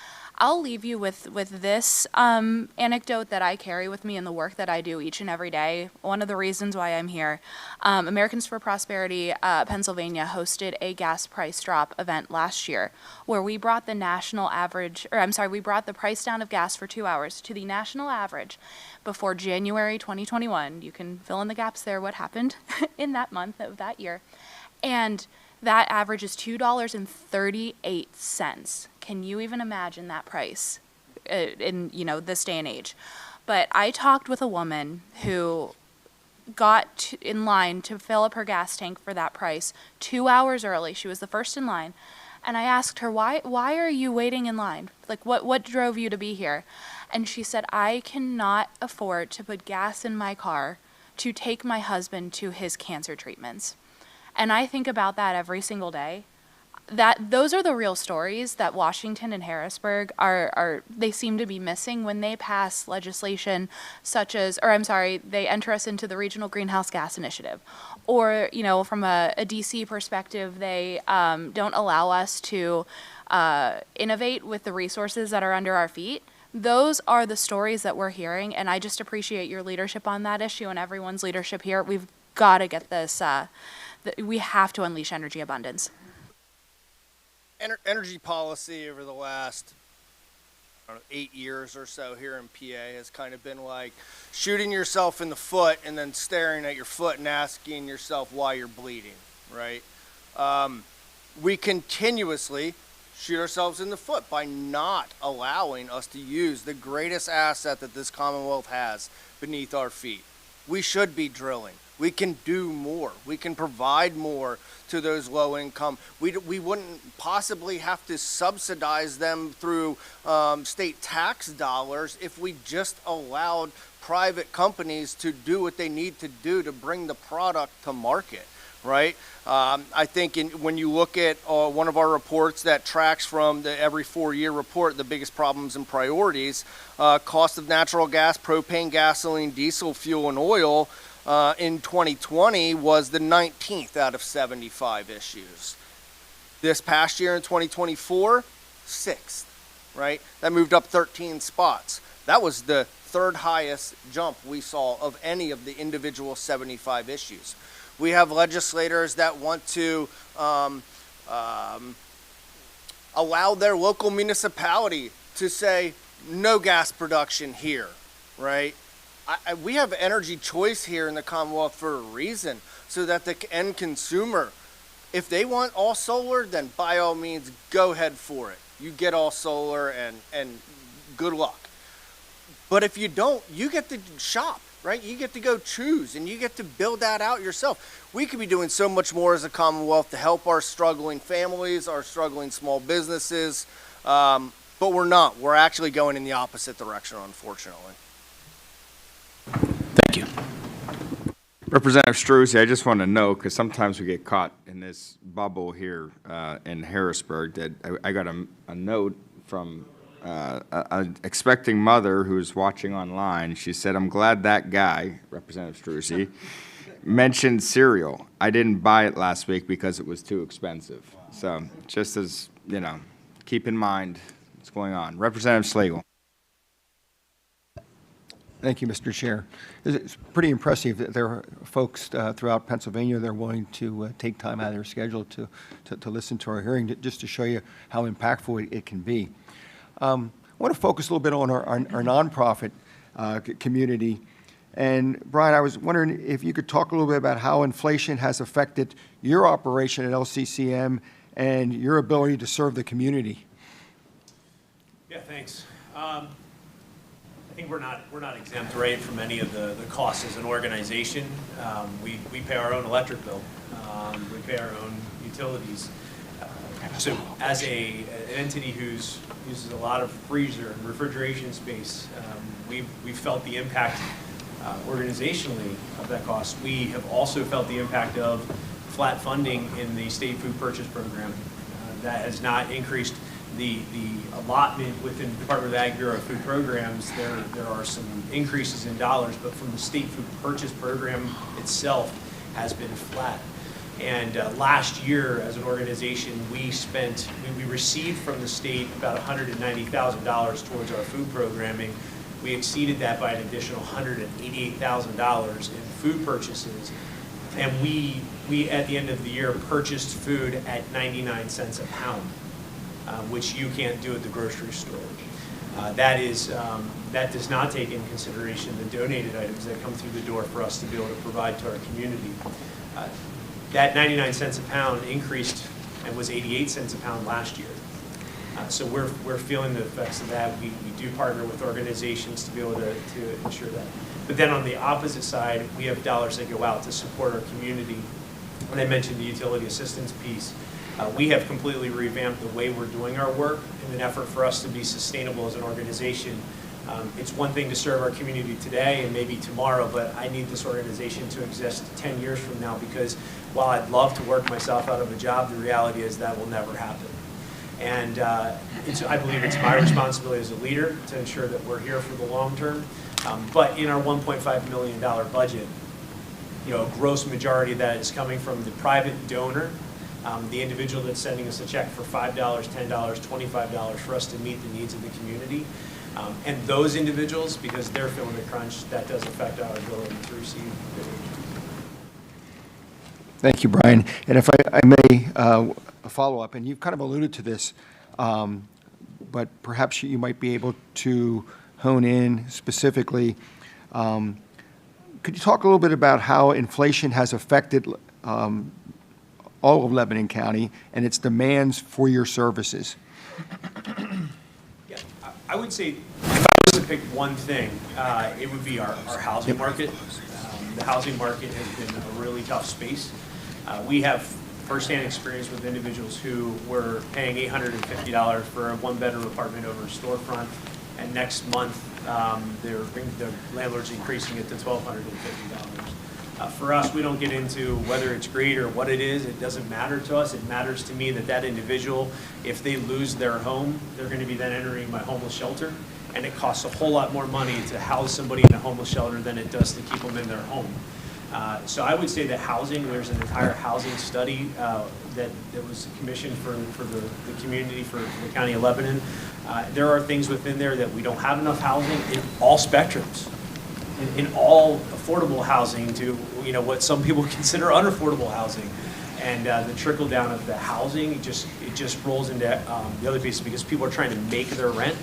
[SPEAKER 8] I'll leave you with this anecdote that I carry with me in the work that I do each and every day. One of the reasons why I'm here, Americans for Prosperity Pennsylvania hosted a gas price drop event last year where we brought the we brought the price down of gas for 2 hours to the national average before January 2021. You can fill in the gaps there, what happened in that month of that year. And that average is $2.38. Can you even imagine that price in this day and age? But I talked with a woman who got in line to fill up her gas tank for that price 2 hours early. She was the first in line. And I asked her, why are you waiting in line? Like, what drove you to be here? And she said, I cannot afford to put gas in my car to take my husband to his cancer treatments. And I think about that every single day. Those are the real stories that Washington and Harrisburg they seem to be missing when they pass legislation such as, they enter us into the Regional Greenhouse Gas Initiative. Or, from a DC perspective, they don't allow us to innovate with the resources that are under our feet. Those are the stories that we're hearing, and I just appreciate your leadership on that issue and everyone's leadership here. We've got to get this, we have to unleash energy abundance.
[SPEAKER 7] Energy policy over the last 8 years or so here in PA has kind of been like shooting yourself in the foot and then staring at your foot and asking yourself why you're bleeding, right? We continuously shoot ourselves in the foot by not allowing us to use the greatest asset that this Commonwealth has beneath our feet. We should be drilling. We can do more. We can provide more to those low income. We wouldn't possibly have to subsidize them through state tax dollars if we just allowed private companies to do what they need to do to bring the product to market, right? I think when you look at one of our reports that tracks from the every 4-year report, the biggest problems and priorities, cost of natural gas, propane, gasoline, diesel, fuel, and oil, in 2020 was the 19th out of 75 issues. This past year in 2024, 6th, right? That moved up 13 spots. That was the third highest jump we saw of any of the individual 75 issues. We have legislators that want to allow their local municipality to say no gas production here, right? We have energy choice here in the Commonwealth for a reason, so that the end consumer, if they want all solar, then by all means, go ahead for it. You get all solar and good luck. But if you don't, you get to shop, right? You get to go choose and you get to build that out yourself. We could be doing so much more as a Commonwealth to help our struggling families, our struggling small businesses, but we're not. We're actually going in the opposite direction, unfortunately.
[SPEAKER 2] Thank you.
[SPEAKER 1] Representative Struzzi, I just want to know, because sometimes we get caught in this bubble here in Harrisburg, that I got a note from an expecting mother who's watching online. She said, I'm glad that guy, Representative Struzzi, mentioned cereal. I didn't buy it last week because it was too expensive. So just as, keep in mind what's going on. Representative Slagle.
[SPEAKER 3] Thank you, Mr. Chair. It's pretty impressive that there are folks throughout Pennsylvania that are willing to take time out of their schedule to listen to our hearing, just to show you how impactful it can be. I want to focus a little bit on our nonprofit community. And Brian, I was wondering if you could talk a little bit about how inflation has affected your operation at LCCM and your ability to serve the community.
[SPEAKER 6] Yeah, thanks. I think we're not exempt, right, from any of the costs as an organization. We pay our own electric bill. We pay our own utilities. So as an entity who uses a lot of freezer and refrigeration space, we've felt the impact organizationally of that cost. We have also felt the impact of flat funding in the state food purchase program. That has not increased the allotment within the Department of Ag Bureau of Food Programs. There are some increases in dollars, but from the state food purchase program itself has been flat. And last year, as an organization, we received from the state about $190,000 towards our food programming. We exceeded that by an additional $188,000 in food purchases. And we, at the end of the year, purchased food at 99 cents a pound, which you can't do at the grocery store. That does not take into consideration the donated items that come through the door for us to be able to provide to our community. That 99 cents a pound increased and was 88 cents a pound last year. So we're feeling the effects of that. We do partner with organizations to be able to ensure that. But then on the opposite side, we have dollars that go out to support our community. When I mentioned the utility assistance piece, we have completely revamped the way we're doing our work in an effort for us to be sustainable as an organization. It's one thing to serve our community today and maybe tomorrow, but I need this organization to exist 10 years from now, because while I'd love to work myself out of a job, the reality is that will never happen. And I believe it's my responsibility as a leader to ensure that we're here for the long term. But in our $1.5 million budget, a gross majority of that is coming from the private donor, the individual that's sending us a check for $5, $10, $25 for us to meet the needs of the community. And those individuals, because they're feeling the crunch, that does affect our ability to receive aid.
[SPEAKER 3] Thank you, Brian. And if I may, a follow-up, and you've kind of alluded to this, but perhaps you might be able to hone in specifically. Could you talk a little bit about how inflation has affected all of Lebanon County and its demands for your services?
[SPEAKER 6] Yeah, I would say, if I was to pick one thing, it would be our housing market. The housing market has been a really tough space. We have firsthand experience with individuals who were paying $850 for a one-bedroom apartment over a storefront, and next month the landlord's increasing it to $1,250. For us, we don't get into whether it's greed or what it is. It doesn't matter to us. It matters to me that that individual, if they lose their home, they're going to be then entering my homeless shelter, and it costs a whole lot more money to house somebody in a homeless shelter than it does to keep them in their home. So I would say that housing, there's an entire housing study that was commissioned for the community, for the County of Lebanon. There are things within there that we don't have enough housing in all spectrums, in all affordable housing to what some people consider unaffordable housing. And the trickle down of the housing, it just rolls into the other piece, because people are trying to make their rent.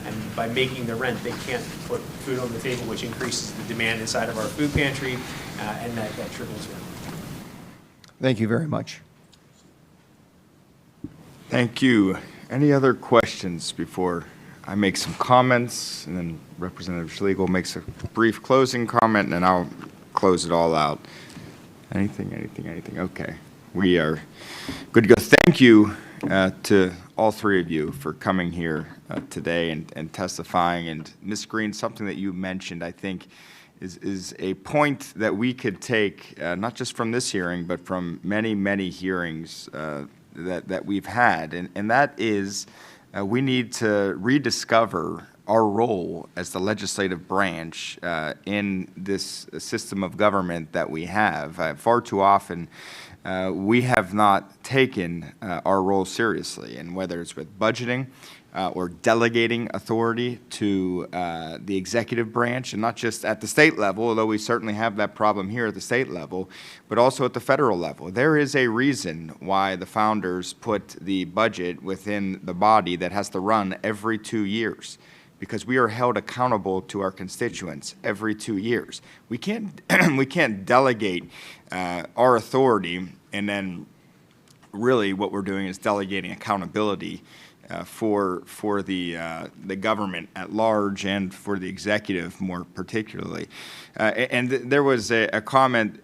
[SPEAKER 6] And by making the rent, they can't put food on the table, which increases the demand inside of our food pantry, and that trickles in.
[SPEAKER 3] Thank you very much.
[SPEAKER 1] Thank you. Any other questions before I make some comments, and then Representative Schlegel makes a brief closing comment, and then I'll close it all out? Anything? Okay. We are good to go. Thank you to all three of you for coming here today and testifying. And Ms. Green, something that you mentioned, I think, is a point that we could take, not just from this hearing, but from many, many hearings that we've had. And that is, we need to rediscover our role as the legislative branch in this system of government that we have. Far too often, we have not taken our role seriously, and whether it's with budgeting or delegating authority to the executive branch, and not just at the state level, although we certainly have that problem here at the state level, but also at the federal level. There is a reason why the founders put the budget within the body that has to run every 2 years, because we are held accountable to our constituents every 2 years. We can't we can't delegate our authority, and then really what we're doing is delegating accountability for the government at large, and for the executive more particularly. And there was a comment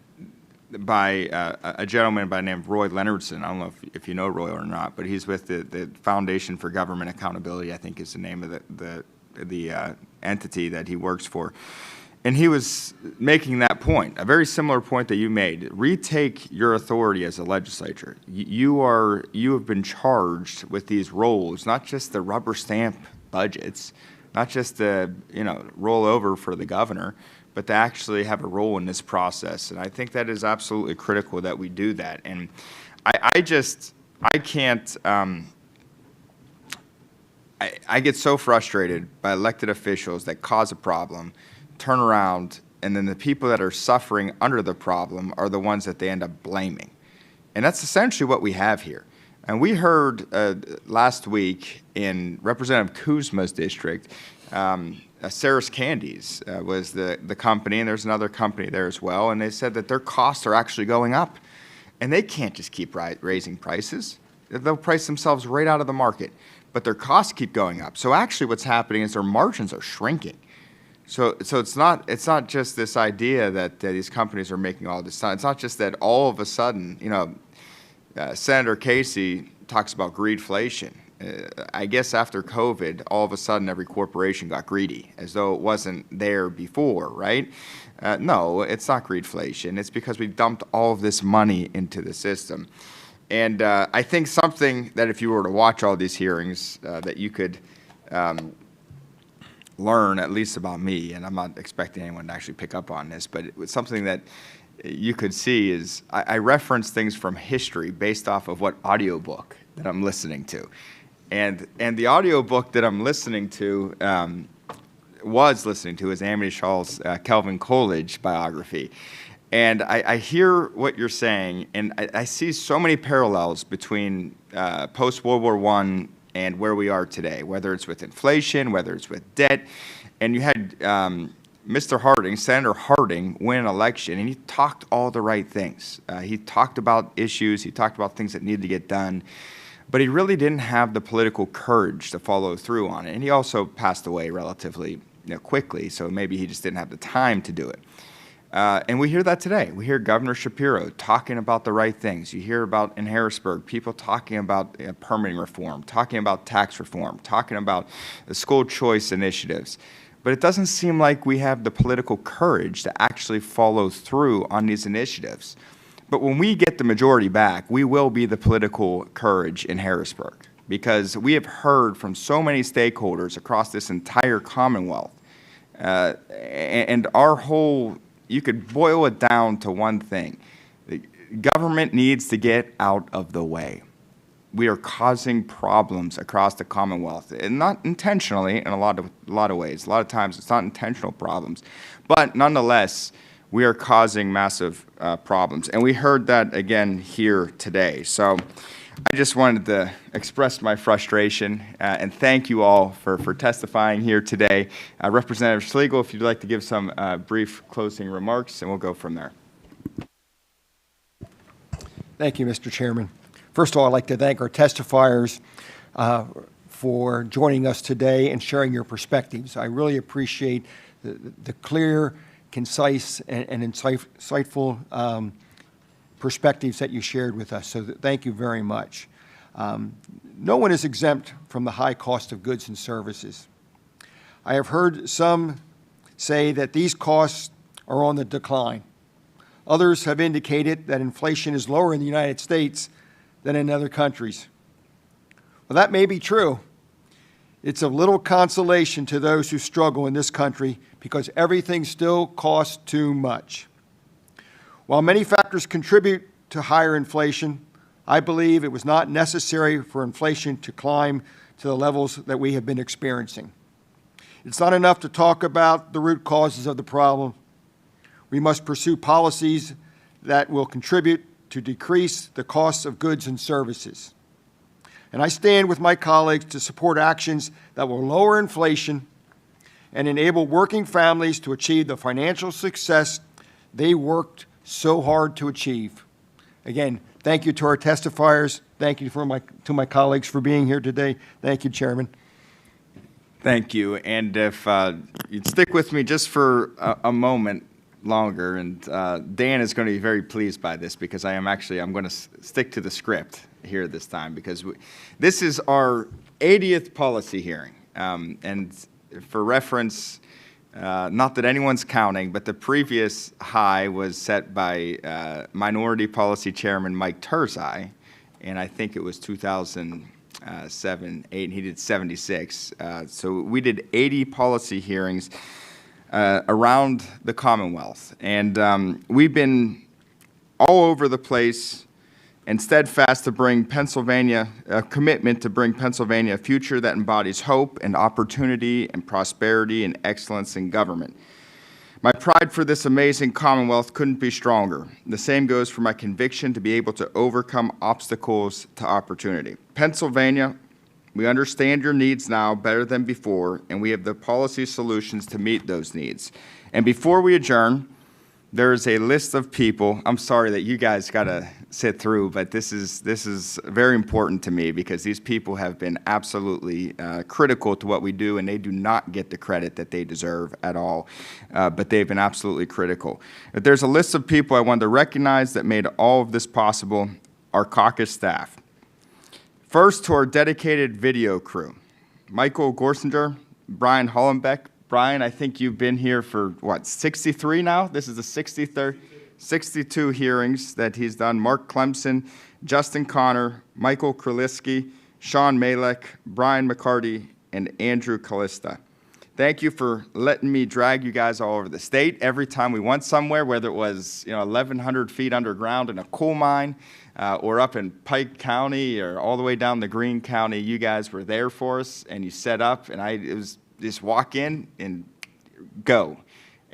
[SPEAKER 1] by a gentleman by the name of Roy Leonardson. I don't know if you know Roy or not, but he's with the Foundation for Government Accountability, I think is the name of the entity that he works for. And he was making that point, a very similar point that you made. Retake your authority as a legislature. You have been charged with these roles, not just the rubber stamp budgets, not just the roll over for the governor, but to actually have a role in this process. And I think that is absolutely critical that we do that. And I can't, I get so frustrated by elected officials that cause a problem, turn around, and then the people that are suffering under the problem are the ones that they end up blaming. And that's essentially what we have here. And we heard last week in Representative Kuzma's district, Sarah's Candies was the company, and there's another company there as well, and they said that their costs are actually going up. And they can't just keep raising prices. They'll price themselves right out of the market, but their costs keep going up. So actually what's happening is their margins are shrinking. So it's not just this idea that these companies are making all this time. It's not just that all of a sudden, Senator Casey talks about greedflation. I guess after COVID, all of a sudden every corporation got greedy, as though it wasn't there before, right? No, it's not greedflation. It's because we dumped all of this money into the system. And I think something that if you were to watch all these hearings, that you could learn at least about me, and I'm not expecting anyone to actually pick up on this, but it was something that you could see is I reference things from history based off of what audiobook that I'm listening to. And the audiobook that I'm listening to, is Amity Shaw's Calvin Coolidge biography. And I hear what you're saying, and I see so many parallels between post-World War I and where we are today, whether it's with inflation, whether it's with debt. And you had Mr. Harding, Senator Harding, win an election, and he talked all the right things. He talked about issues, he talked about things that needed to get done, but he really didn't have the political courage to follow through on it. And he also passed away relatively quickly, so maybe he just didn't have the time to do it. And we hear that today. We hear Governor Shapiro talking about the right things. You hear about in Harrisburg, people talking about permitting reform, talking about tax reform, talking about the school choice initiatives. But it doesn't seem like we have the political courage to actually follow through on these initiatives. But when we get the majority back, we will be the political courage in Harrisburg, because we have heard from so many stakeholders across this entire Commonwealth. And our whole, you could boil it down to one thing. The government needs to get out of the way. We are causing problems across the Commonwealth, and not intentionally in a lot of ways. A lot of times it's not intentional problems, but nonetheless, we are causing massive problems. And we heard that again here today. So I just wanted to express my frustration and thank you all for testifying here today. Representative Schlegel, if you'd like to give some brief closing remarks, and we'll go from there.
[SPEAKER 3] Thank you, Mr. Chairman. First of all, I'd like to thank our testifiers for joining us today and sharing your perspectives. I really appreciate the clear, concise, and insightful perspectives that you shared with us, so thank you very much. No one is exempt from the high cost of goods and services. I have heard some say that these costs are on the decline. Others have indicated that inflation is lower in the United States than in other countries. Well, that may be true. It's of little consolation to those who struggle in this country because everything still costs too much. While many factors contribute to higher inflation, I believe it was not necessary for inflation to climb to the levels that we have been experiencing. It's not enough to talk about the root causes of the problem. We must pursue policies that will contribute to decrease the costs of goods and services. And I stand with my colleagues to support actions that will lower inflation and enable working families to achieve the financial success they worked so hard to achieve. Again, thank you to our testifiers. Thank you to my colleagues for being here today. Thank you, Chairman.
[SPEAKER 1] Thank you. And if you'd stick with me just for a moment longer, and Dan is going to be very pleased by this, because I'm going to stick to the script here this time, because this is our 80th policy hearing. And for reference, not that anyone's counting, but the previous high was set by Minority Policy Chairman Mike Turzai, and I think it was 2007, 8, and he did 76. So we did 80 policy hearings. around the Commonwealth. And we've been all over the place and steadfast to bring Pennsylvania, a commitment to bring Pennsylvania a future that embodies hope and opportunity and prosperity and excellence in government. My pride for this amazing Commonwealth couldn't be stronger. The same goes for my conviction to be able to overcome obstacles to opportunity. Pennsylvania, we understand your needs now better than before, and we have the policy solutions to meet those needs. And before we adjourn, there is a list of people. I'm sorry that you guys got to sit through, but this is very important to me because these people have been absolutely critical to what we do, and they do not get the credit that they deserve at all. But they've been absolutely critical. But there's a list of people I wanted to recognize that made all of this possible. Our caucus staff. First, to our dedicated video crew, Michael Gorsinger, Brian Hollenbeck. Brian, I think you've been here for, what, 63 now? This is the 63rd, 62 hearings that he's done. Mark Clemson, Justin Connor, Michael Kraliski, Sean Malek, Brian McCarty, and Andrew Callista. Thank you for letting me drag you guys all over the state every time we went somewhere, whether it was 1,100 feet underground in a coal mine or up in Pike County or all the way down to Greene County. You guys were there for us, and you set up, and it was just walk in and go.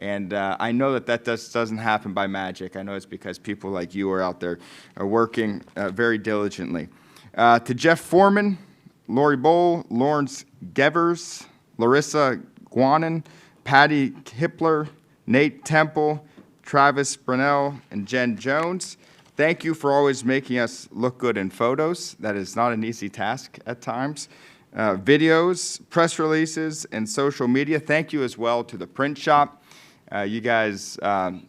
[SPEAKER 1] And I know that doesn't happen by magic. I know it's because people like you are out there working very diligently. To Jeff Foreman, Lori Bowl, Lawrence Gevers, Larissa Guanin, Patty Hippler, Nate Temple, Travis Brunell, and Jen Jones. Thank you for always making us look good in photos. That is not an easy task at times. Videos, press releases, and social media. Thank you as well to the print shop. You guys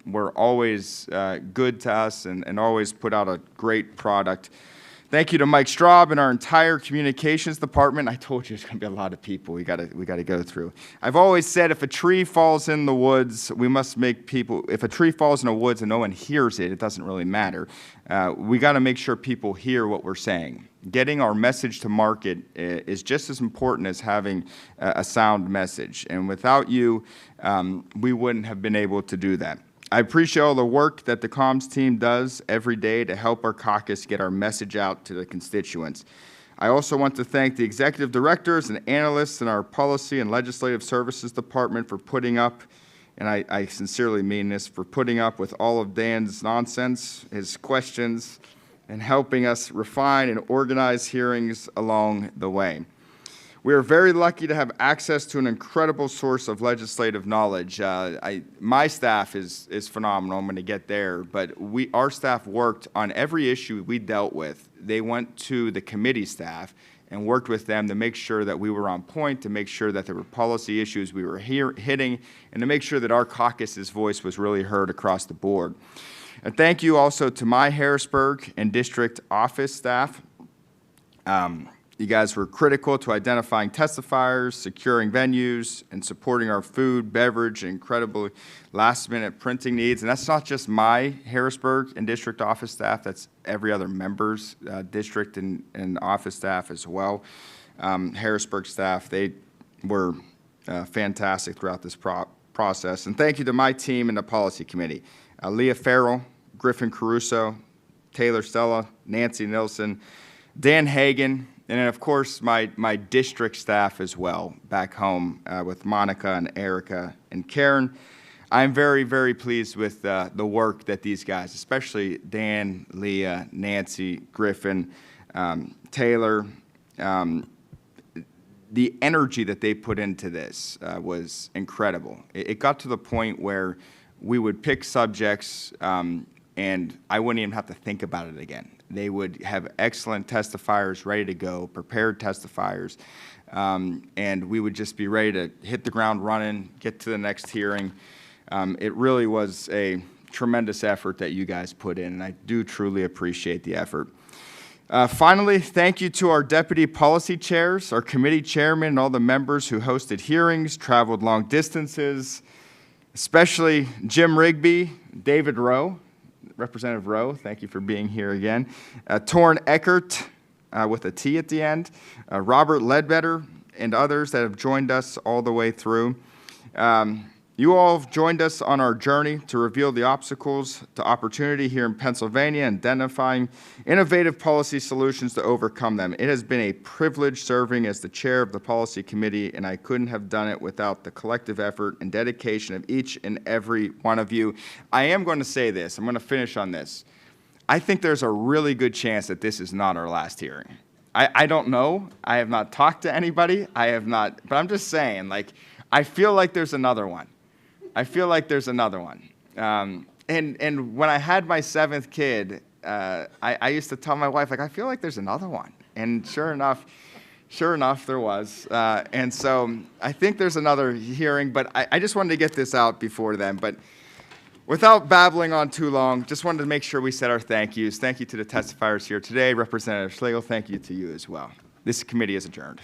[SPEAKER 1] were always good to us and always put out a great product. Thank you to Mike Straub and our entire communications department. I told you there's going to be a lot of people we got to go through. I've always said if a tree falls in the woods, we must make people, if a tree falls in the woods and no one hears it, it doesn't really matter. We got to make sure people hear what we're saying. Getting our message to market is just as important as having a sound message. And without you, we wouldn't have been able to do that. I appreciate all the work that the comms team does every day to help our caucus get our message out to the constituents. I also want to thank the executive directors and analysts in our Policy and Legislative Services Department for putting up, and I sincerely mean this, for putting up with all of Dan's nonsense, his questions, and helping us refine and organize hearings along the way. We are very lucky to have access to an incredible source of legislative knowledge. My staff is phenomenal. I'm going to get there, but our staff worked on every issue we dealt with. They went to the committee staff and worked with them to make sure that we were on point, to make sure that there were policy issues we were hitting, and to make sure that our caucus's voice was really heard across the board. And thank you also to my Harrisburg and district office staff. You guys were critical to identifying testifiers, securing venues, and supporting our food, beverage, and incredibly last-minute printing needs. And that's not just my Harrisburg and district office staff. That's every other member's district and office staff as well. Harrisburg staff, they were fantastic throughout this process. And thank you to my team and the policy committee. Leah Farrell, Griffin Caruso, Taylor Stella, Nancy Nilsson, Dan Hagan, and then, of course, my district staff as well, back home with Monica and Erica and Karen. I'm very, very pleased with the work that these guys, especially Dan, Leah, Nancy, Griffin, Taylor, the energy that they put into this was incredible. It got to the point where we would pick subjects and I wouldn't even have to think about it again. They would have excellent testifiers ready to go, prepared testifiers, and we would just be ready to hit the ground running, get to the next hearing. It really was a tremendous effort that you guys put in, and I do truly appreciate the effort. Finally, thank you to our deputy policy chairs, our committee chairmen, and all the members who hosted hearings, traveled long distances, especially Jim Rigby, David Rowe, Representative Rowe, thank you for being here again. Torn Eckert, with a T at the end. Robert Ledbetter, and others that have joined us all the way through. You all have joined us on our journey to reveal the obstacles to opportunity here in Pennsylvania and identifying innovative policy solutions to overcome them. It has been a privilege serving as the chair of the policy committee, and I couldn't have done it without the collective effort and dedication of each and every one of you. I am going to say this. I'm going to finish on this. I think there's a really good chance that this is not our last hearing. I don't know. I have not talked to anybody. I have not, but I'm just saying, like, I feel like there's another one. I feel like there's another one. And when I had my 7th kid, I used to tell my wife, like, I feel like there's another one. And sure enough, there was. And so I think there's another hearing, but I just wanted to get this out before then. But without babbling on too long, just wanted to make sure we said our thank yous. Thank you to the testifiers here today. Representative Schlegel, thank you to you as well. This committee is adjourned.